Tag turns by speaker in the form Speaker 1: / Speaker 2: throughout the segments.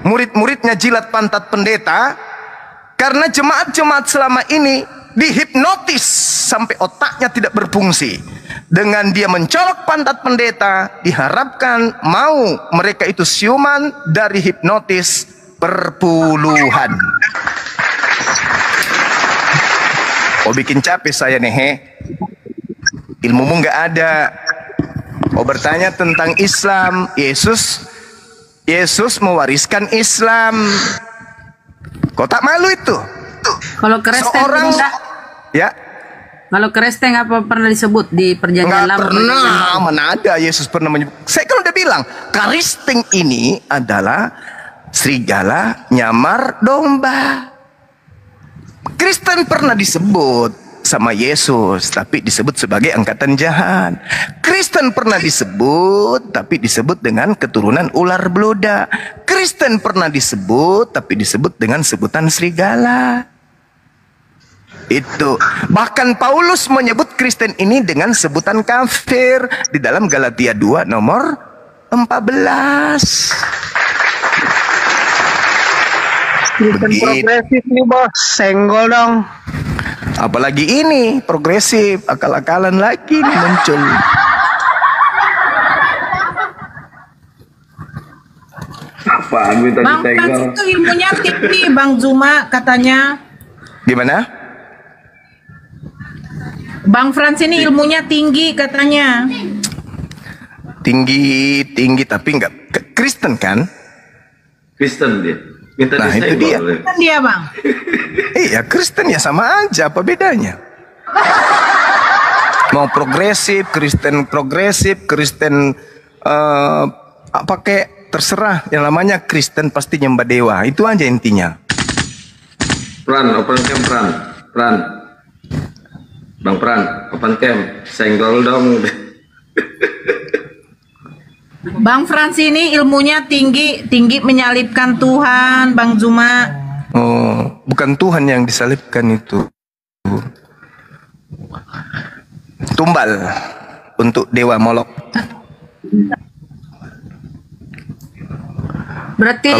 Speaker 1: murid-muridnya jilat pantat pendeta, karena jemaat-jemaat selama ini dihipnotis sampai otaknya tidak berfungsi. Dengan dia mencolok pantat pendeta, diharapkan mau mereka itu siuman dari hipnotis perpuluhan. Oh, bikin capek saya nih, he. Ilmumu nggak ada. Oh, bertanya tentang Islam. Yesus mewariskan Islam. Kau tak malu itu?
Speaker 2: Kalau Kristen
Speaker 1: seorang ya.
Speaker 2: Kalau Kristen apa pernah disebut di perjanjian lama?
Speaker 1: Pernah, mana ada Yesus pernah menyebut. Saya kan udah bilang, Kristen ini adalah serigala nyamar domba. Kristen pernah disebut sama Yesus, tapi disebut sebagai angkatan jahat. Kristen pernah disebut, tapi disebut dengan keturunan ular beluda. Kristen pernah disebut, tapi disebut dengan sebutan serigala. Itu bahkan Paulus menyebut Kristen ini dengan sebutan kafir di dalam Galatia 2 nomor 14.
Speaker 3: Kristen progresif nih bos, senggol dong.
Speaker 1: Apalagi ini progresif, akal-akalan lagi nih muncul.
Speaker 4: Apaan minta
Speaker 5: Bang Frans itu ilmunya tinggi, Bang Zuma katanya.
Speaker 1: Gimana?
Speaker 5: Bang Frans ini ilmunya tinggi katanya.
Speaker 1: Tinggi tapi nggak Kristen kan?
Speaker 4: Kristen dia. Minta
Speaker 1: nah itu dia.
Speaker 5: Kan dia Bang.
Speaker 1: Iya Kristen ya sama aja, apa bedanya? Mau progresif, Kristen pakai terserah. Yang namanya Kristen pasti nyembah dewa. Itu aja intinya.
Speaker 4: Open camp Pran. Bang Pran, open camp, senggol dong.
Speaker 5: Bang Frans ini ilmunya tinggi menyalibkan Tuhan, Bang Zuma.
Speaker 1: Oh, bukan Tuhan yang disalibkan itu. Tumbal untuk dewa Molok.
Speaker 2: Berarti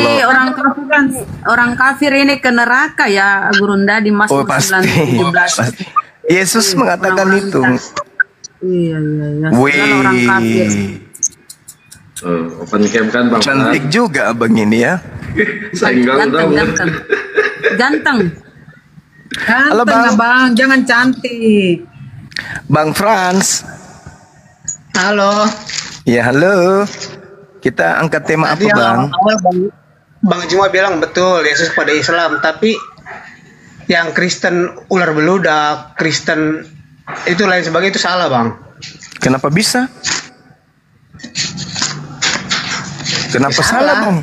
Speaker 2: orang kafir ini ke neraka ya, Gurunda di Mazmur 9:17.
Speaker 1: Yesus mengatakan itu.
Speaker 2: Iya.
Speaker 1: Orang
Speaker 2: kafir.
Speaker 4: Open camp kan Bang.
Speaker 1: Cantik juga abang ini ya.
Speaker 4: Senggol dong.
Speaker 2: Ganteng.
Speaker 1: Halo
Speaker 5: Bang, jangan cantik.
Speaker 1: Bang Frans.
Speaker 3: Halo.
Speaker 1: Ya halo. Kita angkat tema apa Bang?
Speaker 3: Bang Juma bilang betul Yesus pada Islam, tapi yang Kristen ular beludak, Kristen itu lain sebagainya itu salah Bang.
Speaker 1: Kenapa bisa? Kenapa salah Bang?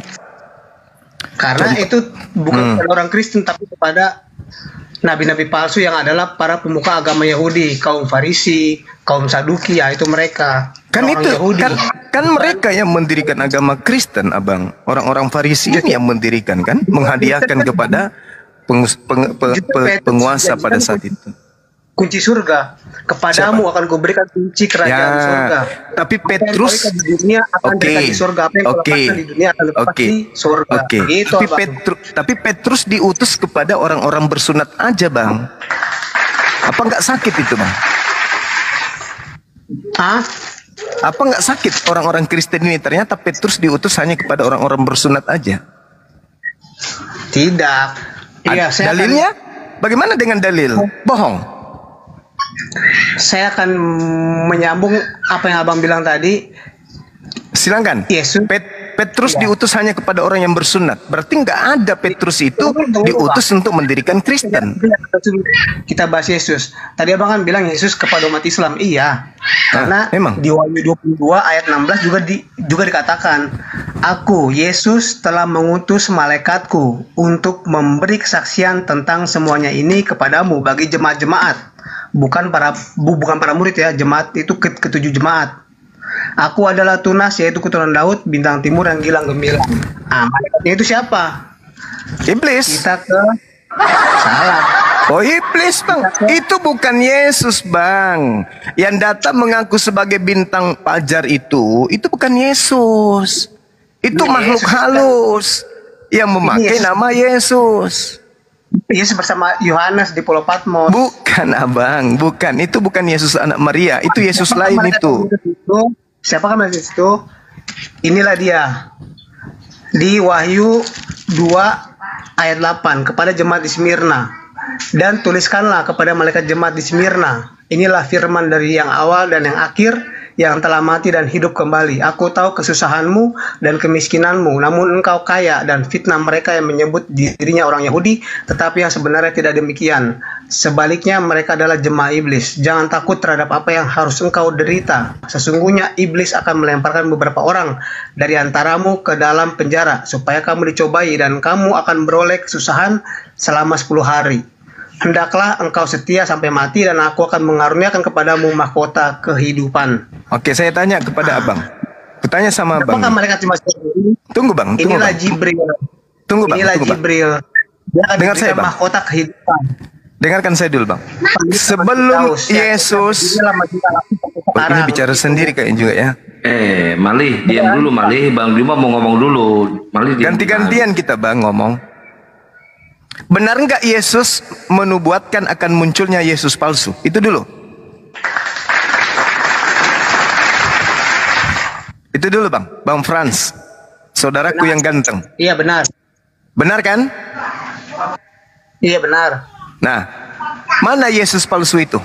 Speaker 3: Karena itu bukan kepada orang Kristen tapi kepada nabi-nabi palsu yang adalah para pemuka agama Yahudi, kaum Farisi, kaum Saduki, ya itu mereka.
Speaker 1: Kan
Speaker 3: orang
Speaker 1: itu
Speaker 3: Yahudi.
Speaker 1: kan mereka yang mendirikan agama Kristen abang. Orang-orang Farisi ini yang mendirikan kan, menghadiahkan kepada penguasa pada saat itu.
Speaker 3: Kunci surga kepadamu akan kuberikan kunci kerajaan surga.
Speaker 1: Tapi Petrus
Speaker 3: di dunia akan di surga, apa yang di dunia akan di surga. Gitu,
Speaker 1: tapi Petrus diutus kepada orang-orang bersunat aja Bang. Apa nggak sakit itu Bang? Apa nggak sakit orang-orang Kristen ini? Ternyata Petrus diutus hanya kepada orang-orang bersunat aja.
Speaker 3: Tidak. Iya,
Speaker 1: dalilnya? Bagaimana dengan dalil? Bohong.
Speaker 3: Saya akan menyambung apa yang abang bilang tadi.
Speaker 1: Silakan.
Speaker 3: Yesus.
Speaker 1: Petrus diutus hanya kepada orang yang bersunat. Berarti nggak ada Petrus itu diutus untuk mendirikan Kristen.
Speaker 3: Kita bahas Yesus. Tadi abang kan bilang Yesus kepada umat Islam. Iya. Karena di Wahyu 22 ayat 16 juga dikatakan, Aku, Yesus, telah mengutus malaikatku untuk memberi kesaksian tentang semuanya ini kepadamu bagi jemaat-jemaat. Bukan para murid ya, jemaat itu ketujuh jemaat. Aku adalah Tunas, yaitu keturunan Daud, bintang timur yang gilang gemilang. Malaikatnya itu siapa?
Speaker 1: Iblis.
Speaker 3: Kita ke salah.
Speaker 1: Oh iblis Bang, itu bukan Yesus Bang. Yang datang mengaku sebagai bintang fajar itu bukan Yesus. Itu makhluk halus yang memakai nama Yesus.
Speaker 3: Yesus bersama Yohanes di Pulau Patmos.
Speaker 1: Bukan abang, bukan. Itu bukan Yesus anak Maria. Itu Yesus lain itu.
Speaker 3: Siapakah Yesus itu? Inilah dia. Di Wahyu 2 ayat 8 kepada jemaat di Smyrna. Dan tuliskanlah kepada malaikat jemaat di Smyrna. Inilah firman dari yang awal dan yang akhir, yang telah mati dan hidup kembali. Aku tahu kesusahanmu dan kemiskinanmu, namun engkau kaya, dan fitnah mereka yang menyebut dirinya orang Yahudi, tetapi yang sebenarnya tidak demikian. Sebaliknya mereka adalah jemaah iblis. Jangan takut terhadap apa yang harus engkau derita. Sesungguhnya iblis akan melemparkan beberapa orang dari antaramu ke dalam penjara, supaya kamu dicobai dan kamu akan beroleh kesusahan selama 10 hari. Hendaklah engkau setia sampai mati, dan aku akan mengaruniakan kepadamu mahkota kehidupan.
Speaker 1: Oke, saya tanya kepada abang. Kutanya sama abang.
Speaker 3: Apakah malaikat cuma ini?
Speaker 1: Tunggu bang.
Speaker 3: Inilah Jibril.
Speaker 1: Tunggu bang.
Speaker 3: Inilah Jibril. Dia akan
Speaker 1: dengar saya, bang.
Speaker 3: Mahkota kehidupan.
Speaker 1: Dengarkan saya dulu bang. Sebelum Yesus, ini bicara sendiri kayaknya juga ya.
Speaker 4: Malih, diam dulu Malih. Bang Bima mau ngomong dulu. Malih.
Speaker 1: Ganti-gantian kita bang ngomong. Benar nggak Yesus menubuatkan akan munculnya Yesus palsu? Itu dulu. Itu dulu bang. Bang Frans, saudaraku yang ganteng.
Speaker 3: Iya benar.
Speaker 1: Benar kan?
Speaker 3: Iya benar.
Speaker 1: Nah, mana Yesus palsu itu?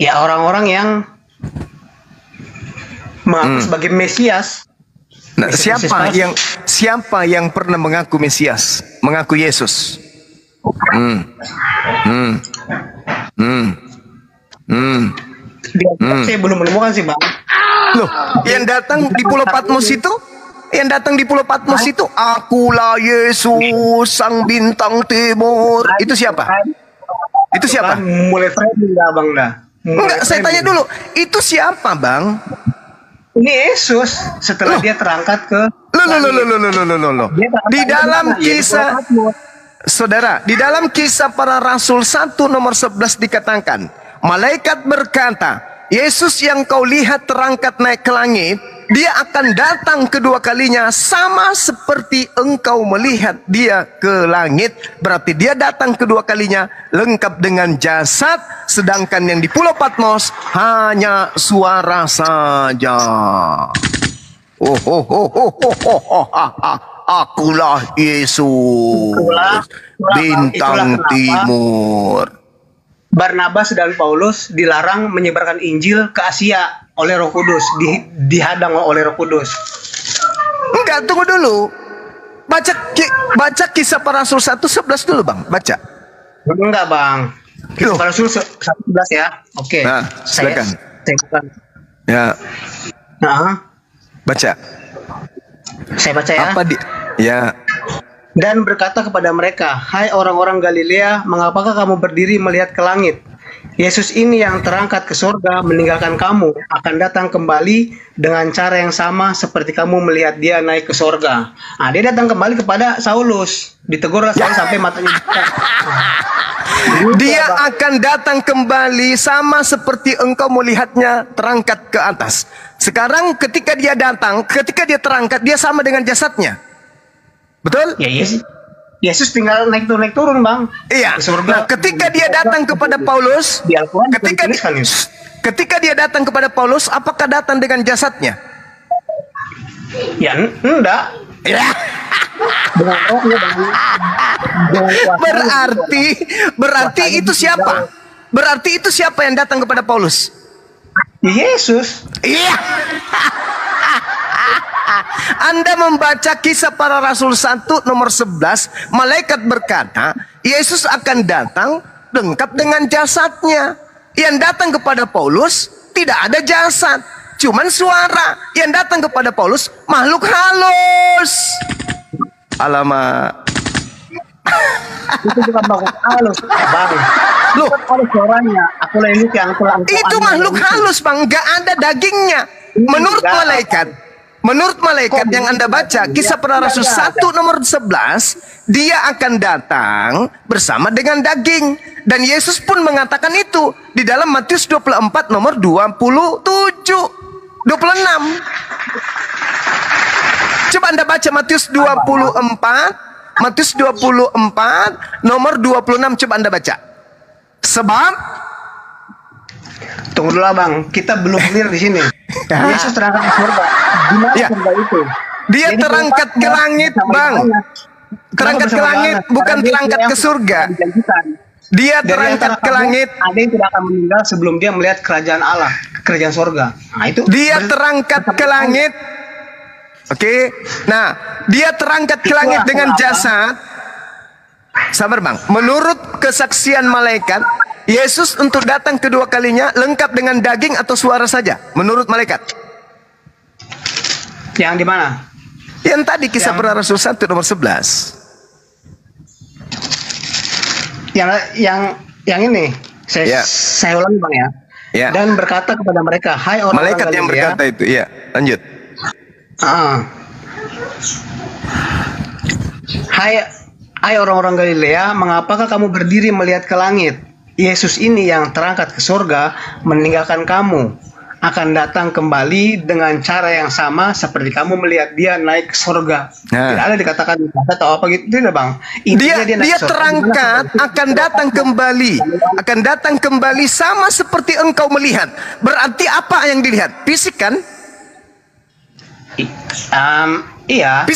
Speaker 3: Ya orang-orang yang mengaku sebagai Mesias.
Speaker 1: Nah, siapa yang pernah mengaku Mesias, mengaku Yesus?
Speaker 3: Saya belum menemukan sih bang.
Speaker 1: Loh, yang datang di Pulau Patmos itu, akulah Yesus sang bintang timur. Itu siapa? Itu siapa?
Speaker 3: Mulai framing dah bang dah.
Speaker 1: Enggak, saya tanya dulu. Itu siapa bang?
Speaker 3: Ini Yesus setelah dia terangkat ke
Speaker 1: Di dalam kisah saudara, di dalam kisah para rasul 1 nomor 11 dikatakan, malaikat berkata, Yesus yang kau lihat terangkat naik ke langit, dia akan datang kedua kalinya sama seperti engkau melihat dia ke langit. Berarti dia datang kedua kalinya lengkap dengan jasad, sedangkan yang di Pulau Patmos hanya suara saja. Akulah Yesus, bintang timur.
Speaker 3: Barnabas dan Paulus dilarang menyebarkan Injil ke Asia oleh Roh Kudus, dihadang oleh Roh Kudus.
Speaker 1: Enggak, tunggu dulu. Baca kisah para rasul 1:11 dulu, Bang. Baca.
Speaker 3: Enggak, Bang. Kisah para rasul 1:11 ya. Oke.
Speaker 1: Nah, silakan. Ya.
Speaker 3: Nah.
Speaker 1: Baca.
Speaker 3: Saya baca ya.
Speaker 1: Ya.
Speaker 3: Dan berkata kepada mereka, hai orang-orang Galilea, mengapakah kamu berdiri melihat ke langit? Yesus ini yang terangkat ke surga meninggalkan kamu, akan datang kembali dengan cara yang sama seperti kamu melihat dia naik ke surga. Nah, dia datang kembali kepada Saulus, ditegurlah Saulus sampai matanya buka.
Speaker 1: Dia akan datang kembali sama seperti engkau melihatnya terangkat ke atas. Sekarang ketika dia datang, ketika dia terangkat, dia sama dengan jasadnya. Betul?
Speaker 3: Ya, Yesus tinggal naik turun bang.
Speaker 1: Iya. Nah, ketika dia datang kepada Paulus, ketika dia datang kepada Paulus, apakah datang dengan jasadnya?
Speaker 3: Ya, enggak.
Speaker 1: Ya. Berarti itu siapa? Berarti itu siapa yang datang kepada Paulus?
Speaker 3: Yesus.
Speaker 1: Iya. Anda membaca kisah para rasul 1 nomor 11, malaikat berkata, Yesus akan datang lengkap dengan jasadnya. Yang datang kepada Paulus tidak ada jasad, cuman suara. Yang datang kepada Paulus makhluk halus. Alamak.
Speaker 3: Itu bukan makhluk halus, Bang.
Speaker 1: Loh,
Speaker 3: ada suaranya.
Speaker 1: Itu makhluk halus, Bang. Gak ada dagingnya. Menurut malaikat yang Anda baca, kisah para rasul 1 nomor 11, dia akan datang bersama dengan daging. Dan Yesus pun mengatakan itu di dalam Matius 24 nomor 26. Coba Anda baca Matius 24, Matius 24 nomor 26, coba Anda baca. Sebab
Speaker 3: tunggu dulu Bang, kita belum clear di sini. Yesus terangkat ke surga. Di mana surga itu?
Speaker 1: Dia
Speaker 3: Jadi
Speaker 1: terangkat ke langit, Bang. Terangkat ke langit, bukan terangkat ke surga. Dia terangkat ke langit.
Speaker 3: Ada yang tidak akan meninggal sebelum dia melihat kerajaan Allah, kerajaan surga. Nah, itu
Speaker 1: dia terangkat ke langit. Oke. Nah, dia terangkat ke langit dengan jasad. Sabar Bang. Menurut kesaksian malaikat, Yesus untuk datang kedua kalinya lengkap dengan daging atau suara saja? Menurut malaikat.
Speaker 3: Yang di mana?
Speaker 1: Yang tadi kisah para Rasul 1 nomor 11. Yang ini saya ulangi Bang ya. Dan berkata kepada mereka, hai orang malaikat yang berkata itu. Iya, lanjut.
Speaker 3: Hai orang-orang Galilea, mengapakah kamu berdiri melihat ke langit? Yesus ini yang terangkat ke surga meninggalkan kamu, akan datang kembali dengan cara yang sama seperti kamu melihat dia naik ke surga. Tidak ada dikatakan atau apa gitu, tidak Bang.
Speaker 1: Dia terangkat akan datang kembali sama seperti engkau melihat. Berarti apa yang dilihat? Fisik kan?
Speaker 3: Iya.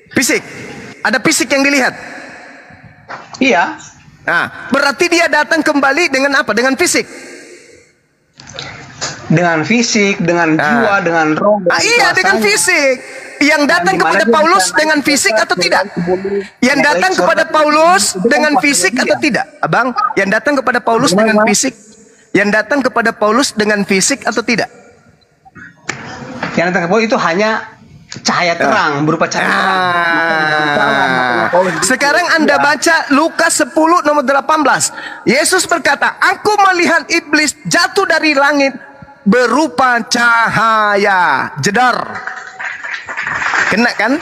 Speaker 1: Fisik. Ada fisik yang dilihat.
Speaker 3: Iya.
Speaker 1: Nah, berarti dia datang kembali dengan apa? Dengan fisik.
Speaker 3: Dengan fisik, dengan jiwa, dengan roh.
Speaker 1: Iya, dengan fisik. Yang datang kepada Paulus dengan fisik atau tidak? Yang datang kepada Paulus dengan fisik atau tidak? Abang, yang datang kepada Paulus dengan fisik? Yang datang kepada Paulus dengan fisik atau tidak?
Speaker 3: Yang datang ke Paulus itu hanya cahaya terang, berupa cahaya terang.
Speaker 1: Sekarang Anda baca Lukas 10 nomor 18. Yesus berkata, aku melihat iblis jatuh dari langit berupa cahaya. Jedar. Kena kan?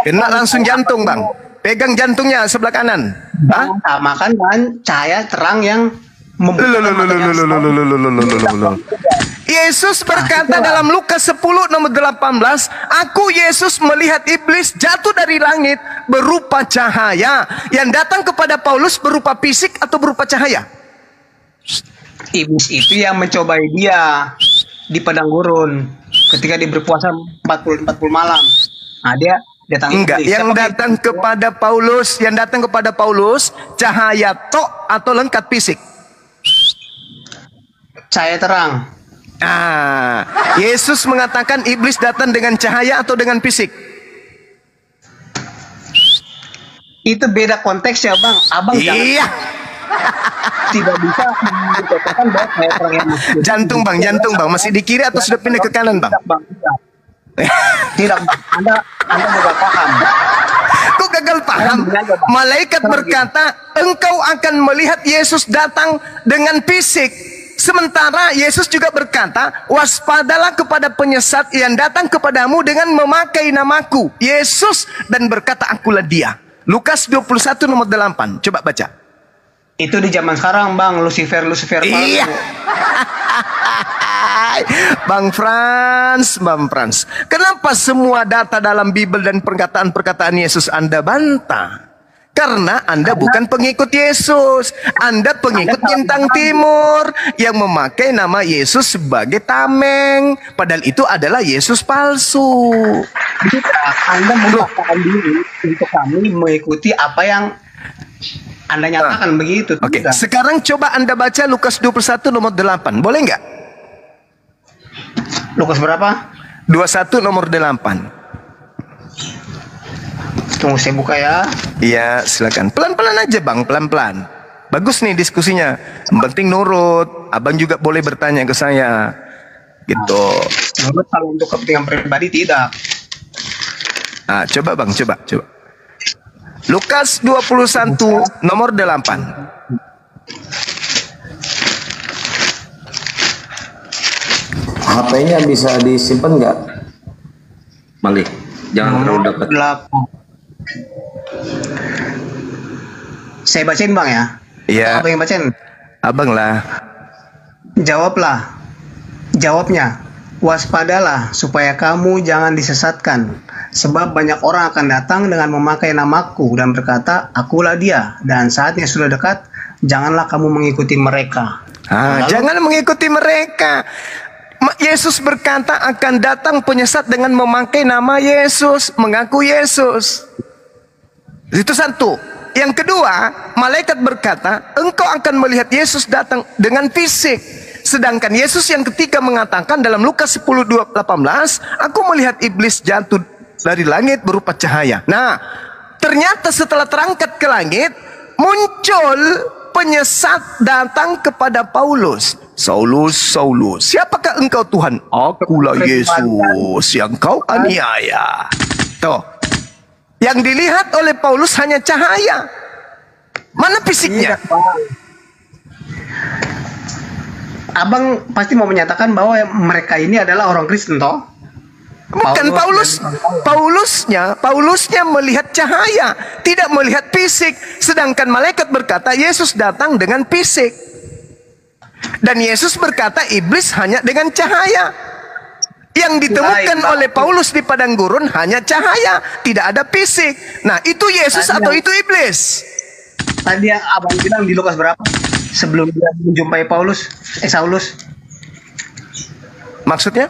Speaker 1: Kena langsung jantung Bang. Pegang jantungnya sebelah kanan.
Speaker 3: Makan dengan cahaya terang yang
Speaker 1: Yesus berkata dalam Lukas 10 nomor 18, aku Yesus melihat iblis jatuh dari langit berupa cahaya. Yang datang kepada Paulus berupa fisik atau berupa cahaya?
Speaker 3: Iblis itu yang mencobai dia di padang gurun ketika dia berpuasa 40 malam. Nah, dia datang
Speaker 1: enggak, yang datang kepada Paulus, cahaya tok atau lengkap fisik?
Speaker 3: Cahaya terang.
Speaker 1: Yesus mengatakan iblis datang dengan cahaya atau dengan fisik?
Speaker 3: Itu beda konteksnya Bang. Abang
Speaker 1: iya.
Speaker 3: Tidak bisa mengatakan bahwa cahaya terang yang
Speaker 1: jantung Bang, masih di kiri atau sudah pindah ke kanan Bang?
Speaker 3: Tidak, Anda juga paham.
Speaker 1: Kok gagal paham? Malaikat berkata, engkau akan melihat Yesus datang dengan fisik. Sementara Yesus juga berkata, waspadalah kepada penyesat yang datang kepadamu dengan memakai namaku, Yesus, dan berkata, akulah dia. Lukas 21 nomor 8. Coba baca.
Speaker 3: Itu di zaman sekarang Bang, Lucifer
Speaker 1: iya. Bang Frans, kenapa semua data dalam Bible dan perkataan Yesus Anda bantah? Karena Anda bukan pengikut Yesus. Anda pengikut Bintang Timur yang memakai nama Yesus sebagai tameng. Padahal itu adalah Yesus palsu.
Speaker 3: Anda memaksakan diri untuk kami mengikuti apa yang Anda nyatakan begitu.
Speaker 1: Oke, sekarang coba Anda baca Lukas 21 nomor 8. Boleh nggak?
Speaker 3: Lukas berapa?
Speaker 1: 21 nomor 8.
Speaker 3: Tunggu saya buka ya.
Speaker 1: Iya, silakan. Pelan-pelan aja Bang, pelan-pelan. Bagus nih diskusinya. Yang penting nurut. Abang juga boleh bertanya ke saya. Gitu.
Speaker 3: Nurut kalau untuk kepentingan pribadi tidak.
Speaker 1: Coba Bang, coba. Lukas 21 nomor 8.
Speaker 4: HP-nya bisa disimpan nggak? Malik, jangan terlalu dekat.
Speaker 3: Saya bacain Bang ya.
Speaker 1: Iya.
Speaker 3: Apa yang bacain?
Speaker 1: Abang lah.
Speaker 3: Jawabnya. Waspadalah supaya kamu jangan disesatkan, sebab banyak orang akan datang dengan memakai namaku dan berkata, akulah dia, dan saatnya sudah dekat, janganlah kamu mengikuti mereka.
Speaker 1: Jangan mengikuti mereka. Yesus berkata akan datang penyesat dengan memakai nama Yesus, mengaku Yesus. Itu satu. Yang kedua, malaikat berkata, engkau akan melihat Yesus datang dengan fisik. Sedangkan Yesus yang ketiga mengatakan dalam Lukas 10:18, aku melihat iblis jatuh dari langit berupa cahaya. Nah, ternyata setelah terangkat ke langit, muncul penyesat datang kepada Paulus. Saulus, Saulus, siapakah engkau Tuhan? Akulah Yesus yang kau aniaya. Tuh, yang dilihat oleh Paulus hanya cahaya. Mana fisiknya?
Speaker 3: Abang pasti mau menyatakan bahwa mereka ini adalah orang Kristen, toh?
Speaker 1: Bukan, Paulusnya melihat cahaya, tidak melihat fisik. Sedangkan malaikat berkata Yesus datang dengan fisik. Dan Yesus berkata iblis hanya dengan cahaya. Yang ditemukan oleh Paulus di padang gurun hanya cahaya, tidak ada fisik. Nah, itu Yesus atau itu iblis?
Speaker 3: Tadi yang abang bilang di Lukas berapa? Sebelum dia menjumpai Saulus.
Speaker 1: Maksudnya?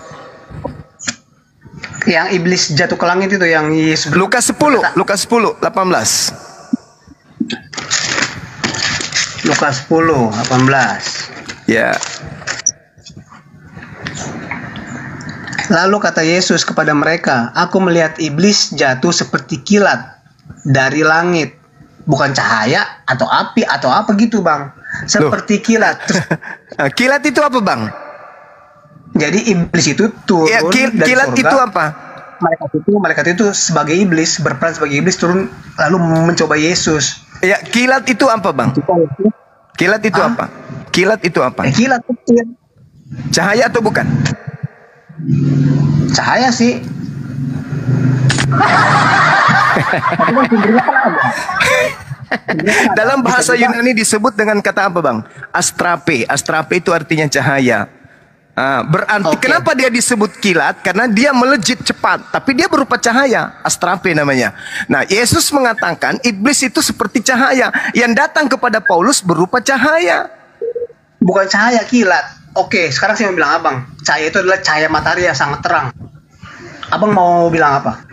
Speaker 3: Yang iblis jatuh ke langit itu yang Yesus.
Speaker 1: Lukas 10, Lukas 10, 18.
Speaker 3: Lukas 10, 18.
Speaker 1: Ya.
Speaker 3: Lalu kata Yesus kepada mereka, aku melihat iblis jatuh seperti kilat dari langit. Bukan cahaya atau api atau apa gitu, Bang. Seperti kilat.
Speaker 1: Kilat itu apa, Bang?
Speaker 3: Jadi iblis itu turun dari
Speaker 1: kilat
Speaker 3: surga.
Speaker 1: Itu apa?
Speaker 3: Malaikat itu sebagai iblis, berperan sebagai iblis turun lalu mencoba Yesus.
Speaker 1: Ya, kilat itu apa, Bang? Kilat itu apa? Kilat itu apa?
Speaker 3: Kilat kecil.
Speaker 1: Cahaya atau bukan?
Speaker 3: Cahaya sih.
Speaker 1: Dalam bahasa Yunani disebut dengan kata apa, Bang? Astrape. Astrape itu artinya cahaya. Berarti kenapa dia disebut kilat? Karena dia melejit cepat, tapi dia berupa cahaya. Astrape namanya. Nah, Yesus mengatakan iblis itu seperti cahaya yang datang kepada Paulus berupa cahaya.
Speaker 3: Bukan cahaya, kilat. Oke, sekarang saya mau bilang abang, cahaya itu adalah cahaya matahari yang sangat terang. Abang mau bilang apa?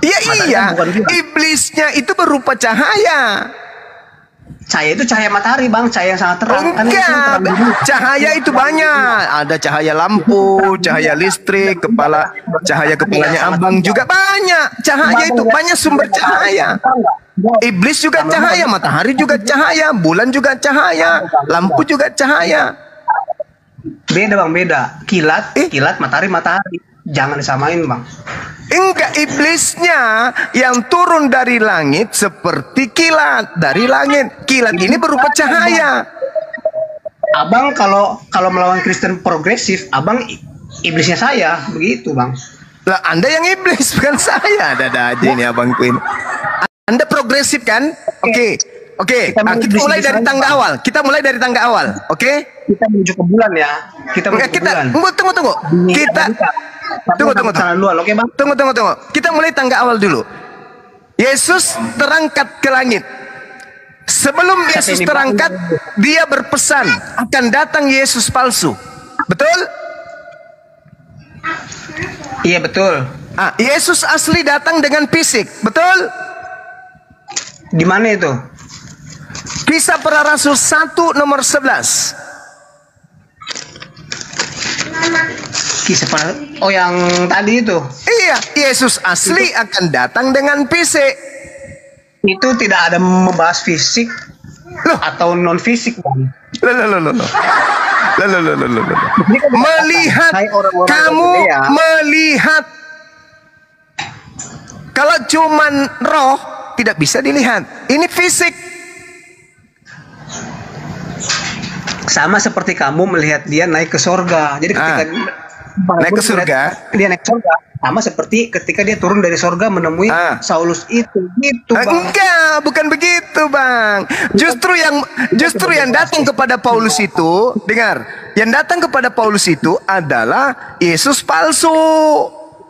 Speaker 1: Iya, iblisnya itu berupa cahaya.
Speaker 3: Cahaya itu cahaya matahari, Bang, cahaya yang sangat terang.
Speaker 1: Enggak, cahaya itu banyak. Ada cahaya lampu, cahaya listrik, cahaya kepalanya abang juga banyak. Cahaya itu banyak sumber cahaya. Iblis juga cahaya, matahari juga cahaya, bulan juga cahaya, lampu juga cahaya.
Speaker 3: Beda, Bang, beda. Kilat, matahari. Jangan disamain, Bang.
Speaker 1: Enggak, iblisnya yang turun dari langit seperti kilat dari langit. Kilat ini berupa cahaya.
Speaker 3: Abang kalau melawan Kristen progresif, abang iblisnya saya, begitu, Bang.
Speaker 1: Lah, Anda yang iblis, bukan saya. Ada aja ini abangku ini. Anda progresif kan? Oke. Kita mulai dari tangga awal. Oke? Kita
Speaker 3: menuju ke bulan ya. Tunggu.
Speaker 1: Tunggu. Kita mulai tangga awal dulu. Yesus terangkat ke langit. Sebelum Yesus terangkat, dia berpesan akan datang Yesus palsu. Betul?
Speaker 3: Iya, betul.
Speaker 1: Yesus asli datang dengan fisik. Betul?
Speaker 3: Di mana itu?
Speaker 1: Kisah Para Rasul 1 nomor 11.
Speaker 3: yang tadi itu.
Speaker 1: Iya, Yesus asli akan datang dengan fisik.
Speaker 3: Itu tidak ada membahas fisik atau non fisik, Bang.
Speaker 1: Melihat, kamu melihat. Kalau cuman roh tidak bisa dilihat. Ini fisik.
Speaker 3: Sama seperti kamu melihat dia naik ke surga. Jadi ketika
Speaker 1: naik ke surga,
Speaker 3: dia naik ke surga, Sama seperti ketika dia turun dari sorga menemui Saulus itu, gitu Bang.
Speaker 1: Enggak, bukan begitu Bang. Justru yang datang kepada Paulus itu, dengar, yang datang kepada Paulus itu adalah Yesus palsu.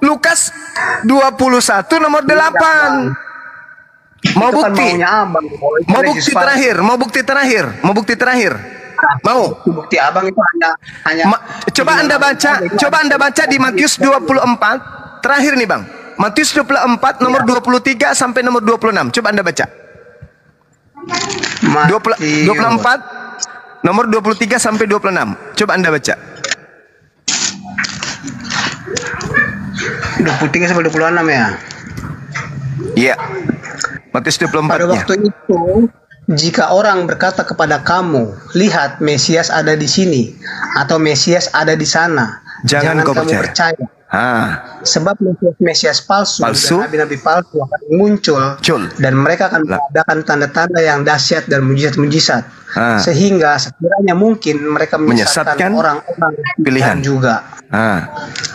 Speaker 1: Lukas 21 nomor 8. Mau bukti? Mau bukti terakhir? Mau bukti terakhir? Mau bukti terakhir? Mau?
Speaker 3: Bukti Abang itu hanya
Speaker 1: coba Anda baca di Matius 24 terakhir nih Bang. Matius 24 nomor 23 sampai nomor 26. Coba Anda baca. 24 nomor 23 sampai 26. Coba Anda baca.
Speaker 3: 23 sampai 26 ya.
Speaker 1: Iya. Matius 24.
Speaker 3: Pada waktu itu, jika orang berkata kepada kamu, lihat Mesias ada di sini atau Mesias ada di sana, jangan
Speaker 1: kau
Speaker 3: kamu percaya. Sebab Mesias palsu dan nabi-nabi palsu akan muncul dan mereka akan mengadakan tanda-tanda yang dahsyat dan mujizat-mujizat sehingga sekiranya mungkin mereka menyesatkan orang-orang pilihan juga.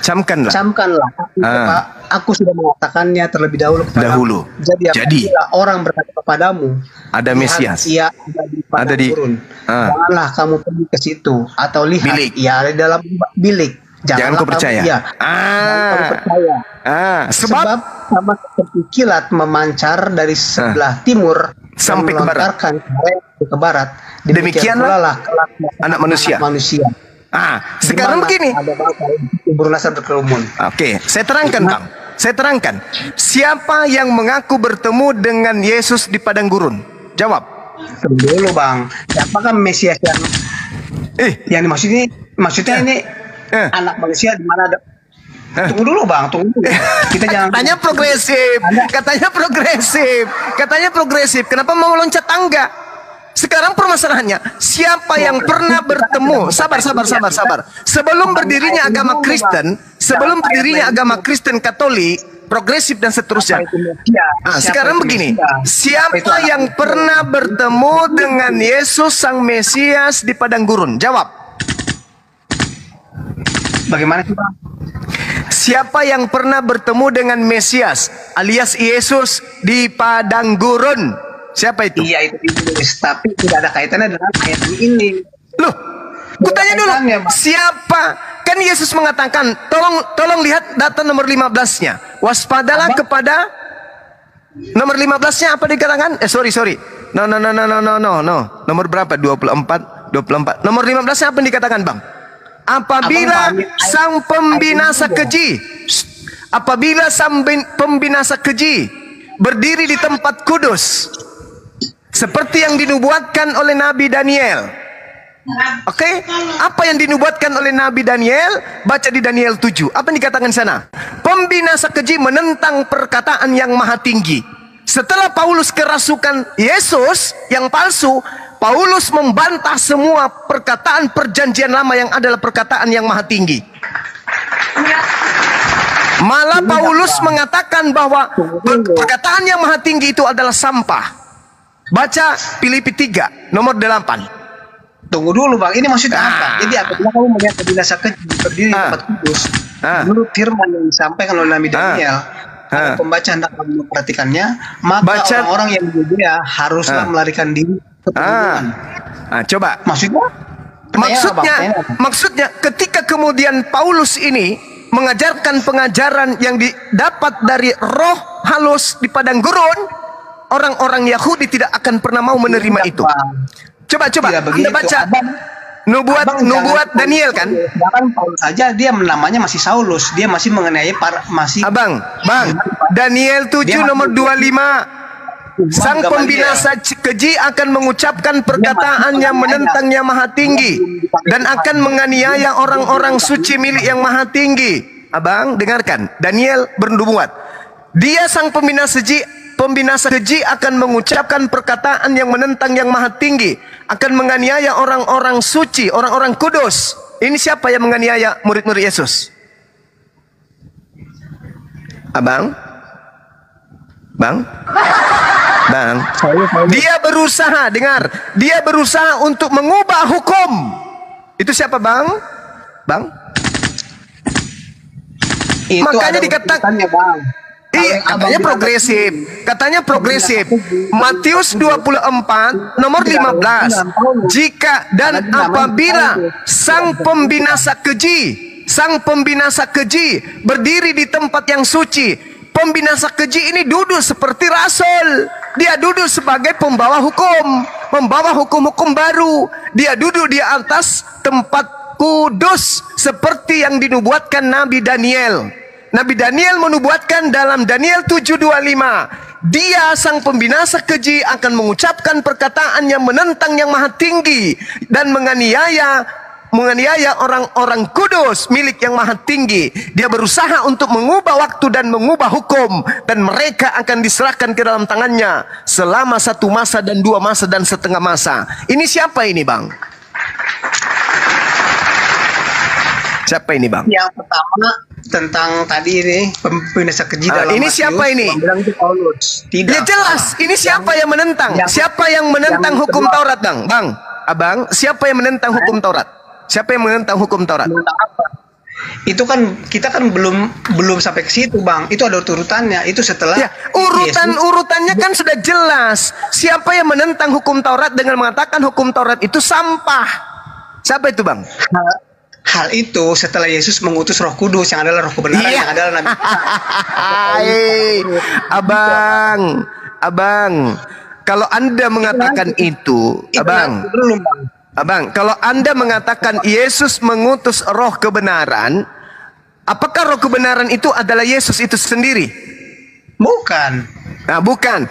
Speaker 1: Camkanlah.
Speaker 3: Aku sudah mengatakannya terlebih dahulu. Jadi apabila orang berkata kepadamu,
Speaker 1: ada Mesias,
Speaker 3: ia ada di gurun, janganlah kamu pergi ke situ atau lihat, ia ada di dalam bilik.
Speaker 1: Jangan kau percaya.
Speaker 3: Sebab sama seperti kilat memancar dari sebelah timur
Speaker 1: sampai
Speaker 3: ke barat.
Speaker 1: Demikianlah anak manusia. Sekarang begini. Oke, saya terangkan Bang. Saya terangkan. Siapa yang mengaku bertemu dengan Yesus di padang gurun? Jawab.
Speaker 3: Tunggu dulu Bang. Siapakah Mesias yang maksudnya ini anak manusia di mana ada? Tunggu dulu Bang, tunggu dulu. Kita jangan. Katanya progresif. Kenapa mau loncat tangga? Sekarang permasalahannya, siapa yang pernah bertemu? Sabar. Sebelum berdirinya agama Kristen Katolik, progresif dan seterusnya. Sekarang begini, siapa yang pernah bertemu dengan Yesus Sang Mesias di padang gurun? Jawab. Bagaimana sih Bang?
Speaker 1: Siapa yang pernah bertemu dengan Mesias alias Yesus di padang gurun? Siapa itu?
Speaker 3: Iya itu ditulis, tapi tidak ada kaitannya dengan ayat ini.
Speaker 1: Loh, kutanya dulu, siapa? Kan Yesus mengatakan, tolong lihat data nomor 15-nya. Waspadalah kepada nomor 15-nya apa dikatakan? Sorry. No. Nomor berapa? 24. Nomor 15-nya apa yang dikatakan, Bang? Apabila sang pembinasa keji berdiri di tempat kudus seperti yang dinubuatkan oleh Nabi Daniel. Oke? Apa yang dinubuatkan oleh Nabi Daniel? Baca di Daniel 7. Apa yang dikatakan di sana? Pembinasa keji menentang perkataan yang maha tinggi. Setelah Paulus kerasukan Yesus yang palsu, Paulus membantah semua perkataan perjanjian lama yang adalah perkataan yang maha tinggi. Malah Paulus mengatakan bahwa perkataan yang maha tinggi itu adalah sampah. Baca Filipi 3 nomor 8.
Speaker 3: Tunggu dulu Bang, ini maksudnya apa? Jadi apabila kamu melihat pembinasa keji berdiri di tempat kudus, menurut firman yang disampaikan oleh Nabi Daniel, pembaca hendak memperhatikannya, maka orang-orang yang dia haruslah melarikan diri ke perlindungan.
Speaker 1: Coba. Maksudnya ketika kemudian Paulus ini mengajarkan pengajaran yang didapat dari roh halus di padang gurun, orang-orang Yahudi tidak akan pernah mau menerima itu. Coba Anda baca nubuat Daniel kan?
Speaker 3: Bahkan Paulus saja dia namanya masih Saulus, dia masih mengenai
Speaker 1: Bang, Daniel 7 nomor 25. Sang pembinasa keji akan mengucapkan perkataan yang menentang yang maha tinggi dan akan menganiaya orang-orang suci milik yang maha tinggi. Abang, dengarkan. Daniel bernubuat. Dia sang pembinasa keji akan mengucapkan perkataan yang menentang yang maha tinggi, akan menganiaya orang-orang suci, orang-orang kudus. Ini siapa yang menganiaya murid-murid Yesus? Abang? Bang? Dia berusaha, dengar, dia berusaha untuk mengubah hukum. Itu siapa, Bang? Makanya dikatakan katanya progresif. Katanya progresif. Matius 24 nomor 15. Jika dan apabila sang pembinasa keji berdiri di tempat yang suci. Pembinasa keji ini duduk seperti rasul. Dia duduk sebagai pembawa hukum, membawa hukum-hukum baru. Dia duduk di atas tempat kudus seperti yang dinubuatkan Nabi Daniel. Nabi Daniel menubuatkan dalam Daniel 7:25, dia sang pembinasa keji akan mengucapkan perkataan yang menentang yang maha tinggi dan menganiaya orang-orang kudus milik yang maha tinggi. Dia berusaha untuk mengubah waktu dan mengubah hukum, dan mereka akan diserahkan ke dalam tangannya selama 1 masa dan 2 masa dan setengah masa. Ini siapa ini, Bang? Siapa ini, Bang?
Speaker 3: Yang pertama tentang tadi ini pembinasa keji dalam
Speaker 1: ini
Speaker 3: Matius,
Speaker 1: siapa ini?
Speaker 3: Tidak.
Speaker 1: Ya jelas, ini siapa yang menentang? Siapa yang menentang hukum Taurat, Bang? Bang, Abang, siapa yang menentang hukum Taurat? Siapa yang menentang hukum Taurat?
Speaker 3: Itu kan kita kan belum sampai ke situ, Bang. Itu ada urutannya. Itu setelah
Speaker 1: urutannya kan sudah jelas. Siapa yang menentang hukum Taurat dengan mengatakan hukum Taurat itu sampah? Siapa itu, Bang?
Speaker 3: Hal itu setelah Yesus mengutus Roh Kudus yang adalah Roh kebenaran, yang adalah Nabi.
Speaker 1: Abang, kalau Anda mengatakan itu, Abang, kalau Anda mengatakan Yesus mengutus Roh kebenaran, apakah Roh kebenaran itu adalah Yesus itu sendiri?
Speaker 3: Bukan.
Speaker 1: Nah, bukan.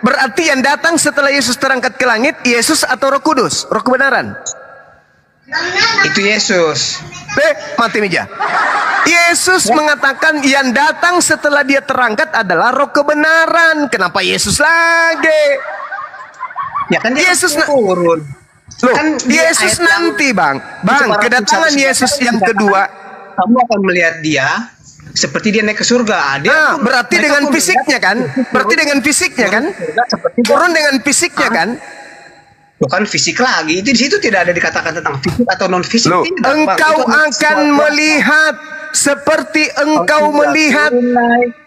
Speaker 1: Berarti yang datang setelah Yesus terangkat ke langit, Yesus atau Roh Kudus? Roh kebenaran?
Speaker 3: Itu Yesus.
Speaker 1: Mati meja. Yesus mengatakan yang datang setelah dia terangkat adalah Roh kebenaran. Kenapa Yesus lagi?
Speaker 3: Ya kan
Speaker 1: Yesus
Speaker 3: turun.
Speaker 1: Loh, kan Yesus nanti, Bang. Kedatangan Yesus yang kedua,
Speaker 3: kamu akan melihat dia seperti dia naik ke surga.
Speaker 1: Berarti dengan fisiknya kan? Berarti dengan fisiknya kan? Turun dengan fisiknya kan?
Speaker 3: Bukan fisik lagi. Itu di situ tidak ada dikatakan tentang fisik atau non fisik.
Speaker 1: Loh, engkau akan melihat seperti engkau melihat.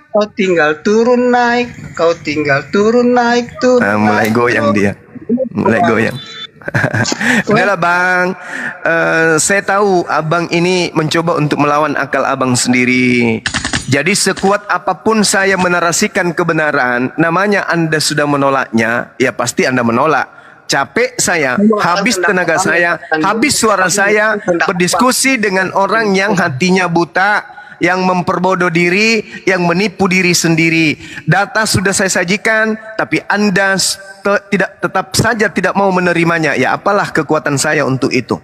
Speaker 3: Kau tinggal turun naik. Kau tinggal turun naik tuh.
Speaker 1: Mulai goyang dia. Mulai goyang. Udahlah, Bang. Saya tahu Abang ini mencoba untuk melawan akal Abang sendiri. Jadi sekuat apapun saya menarasikan kebenaran, namanya Anda sudah menolaknya, ya pasti Anda menolak. Capek saya, habis tenaga saya, habis suara saya berdiskusi dengan orang yang hatinya buta, yang memperbodoh diri, yang menipu diri sendiri. Data sudah saya sajikan, tapi Anda tetap saja tidak mau menerimanya. Ya apalah kekuatan saya untuk itu?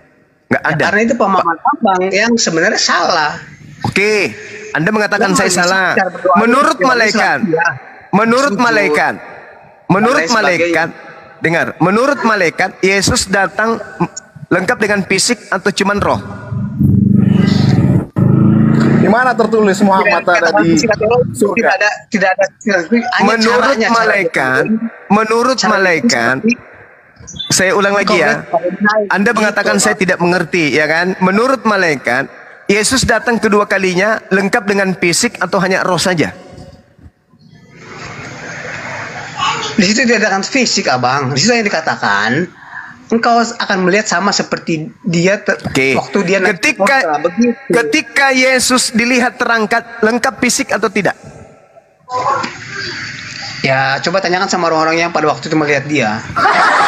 Speaker 1: Nggak ada.
Speaker 3: Karena itu pemahaman Abang yang sebenarnya salah.
Speaker 1: Oke, Anda mengatakan saya salah. Menurut malaikat, dengar, menurut malaikat Yesus datang lengkap dengan fisik atau cuman roh?
Speaker 6: Di mana tertulis Muhammad ada di surga?
Speaker 3: Tidak ada.
Speaker 1: Menurut malaikat, saya ulang lagi ya. Anda mengatakan saya tidak mengerti, ya kan? Menurut malaikat, Yesus datang kedua kalinya lengkap dengan fisik atau hanya roh saja?
Speaker 3: Di situ tidak ada fisik, Abang. Di situ yang dikatakan engkau akan melihat sama seperti dia waktu dia naik
Speaker 1: ketika Yesus dilihat terangkat lengkap fisik atau tidak?
Speaker 3: Ya, coba tanyakan sama orang-orang yang pada waktu itu melihat dia.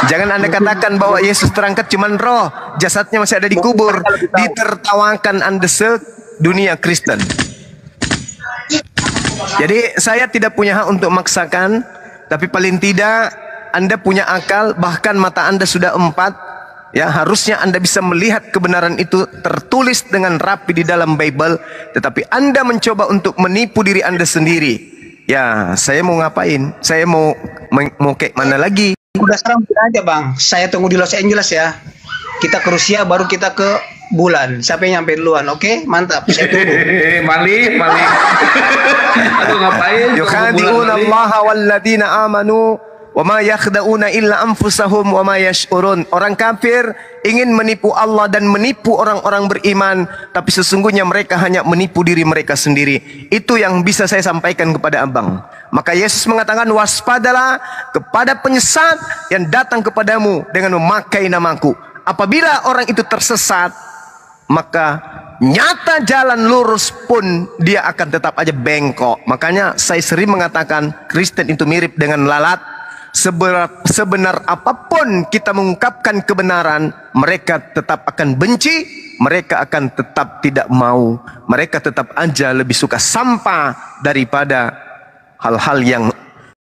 Speaker 1: Jangan Anda katakan bahwa Yesus terangkat cuman roh, jasadnya masih ada di kubur. Ditertawakan Anda sedunia Kristen. Jadi saya tidak punya hak untuk memaksakan, tapi paling tidak Anda punya akal, bahkan mata Anda sudah 4. Ya, harusnya Anda bisa melihat kebenaran itu tertulis dengan rapi di dalam Bible, tetapi Anda mencoba untuk menipu diri Anda sendiri. Ya, saya mau ngapain? Saya mau kayak mana lagi?
Speaker 3: Udah sekarang aja, Bang. Saya tunggu di Los Angeles ya. Kita ke Rusia, baru kita ke bulan. Siapa yang nyampe duluan? Oke, mantap. Saya tunggu.
Speaker 4: Mali. Aduh, ngapain?
Speaker 1: Yukhadi'una Allah walladzina amanu Wa ma yakhda'una illa anfusahum wa ma yash'urun. Orang kafir ingin menipu Allah dan menipu orang-orang beriman, tapi sesungguhnya mereka hanya menipu diri mereka sendiri. Itu yang bisa saya sampaikan kepada abang. Maka Yesus mengatakan, waspadalah kepada penyesat yang datang kepadamu dengan memakai namaku. Apabila orang itu tersesat, maka nyata jalan lurus pun dia akan tetap aja bengkok. Makanya saya sering mengatakan Kristen itu mirip dengan lalat. Sebenar apapun kita mengungkapkan kebenaran, mereka tetap akan benci, mereka akan tetap tidak mau, mereka tetap aja lebih suka sampah daripada hal-hal yang